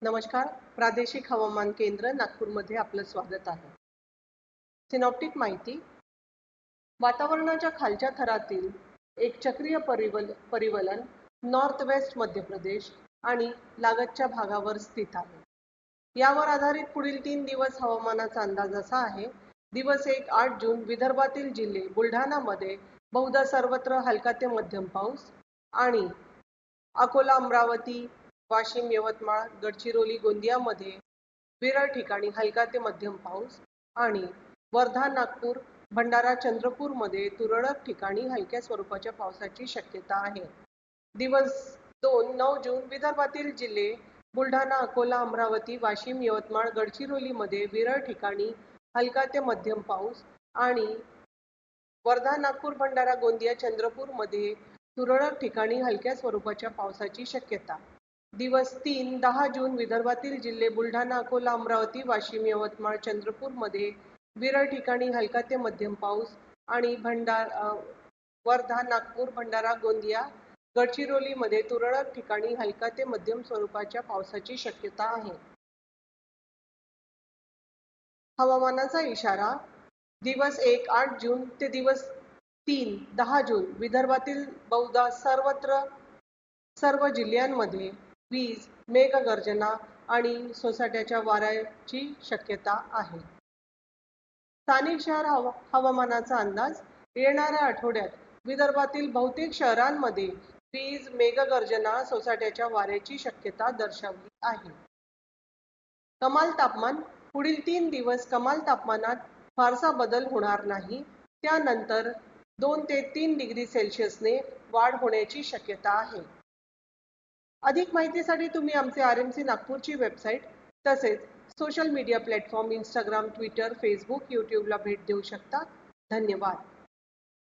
नमस्कार. प्रादेशिक हवामान केंद्र नागपूरमध्ये आपलं स्वागत आहे. सिनॉप्टिक माहिती. वातावरणाच्या खालच्या थरातील एक चक्रीय परिवलन नॉर्थ वेस्ट मध्य प्रदेश आणि लागतच्या भागावर स्थित आहे. यावर आधारित पुढील 3 दिवस हवामानाचा अंदाज असा आहे. दिवस 1 8 जून विदर्भातील जिल्हे बुलढाणामध्ये बहुधा सर्वत्र हलका ते मध्यम पाऊस आणि अकोला, अमरावती, वाशिम, यवतमाळ, गडचिरोली, गोंदियामध्ये विरळ ठिकाणी हलका ते मध्यम पाऊस आणि वर्धा, नागपूर, भंडारा, चंद्रपूरमध्ये तुरळक ठिकाणी हलक्या स्वरूपाच्या पावसाची शक्यता आहे. दिवस 2 9 जून विदर्भातील जिल्हे बुलढाणा, अकोला, अमरावती, वाशिम, यवतमाळ, गडचिरोलीमध्ये विरळ ठिकाणी हलका ते मध्यम पाऊस आणि वर्धा, नागपूर, भंडारा, गोंदिया, चंद्रपूरमध्ये तुरळक ठिकाणी हलक्या स्वरूपाच्या पावसाची शक्यता. दिवस 3 10 जून विदर्भातील जिल्हे बुलढाणा, अकोला, अमरावती, वाशिम, यवतमाळ, चंद्रपूरमध्ये विरळ ठिकाणी हलका ते मध्यम पाऊस आणि वर्धा, नागपूर, भंडारा, गोंदिया, गडचिरोलीमध्ये तुरळक ठिकाणी हलका ते मध्यम स्वरूपाच्या पावसाची शक्यता आहे. हवामानाचा इशारा. दिवस 1 8 जून ते दिवस 3 10 जून विदर्भातील बहुधा सर्व जिल्ह्यांमध्ये वीज, मेघगर्जना आणि सोसाट्याच्या वाऱ्याची शक्यता आहे. स्थानिक शहर हवामानाचा अंदाज. येणाऱ्या आठवड्यात विदर्भातील बहुतेक शहरांमध्ये वीज, मेघगर्जना, सोसाट्याच्या वाऱ्याची शक्यता दर्शवली आहे. कमाल तापमान. पुढील 3 दिवस कमाल तापमानात फारसा बदल होणार नाही. त्यानंतर 2 ते 3 डिग्री सेल्सिअसने वाढ होण्याची शक्यता आहे. अधिक माहितीसाठी तुम्ही आमचे RMC नागपूरची वेबसाईट तसेच social media platform Instagram, Twitter, Facebook, यूट्यूबला भेट देऊ शकता. धन्यवाद.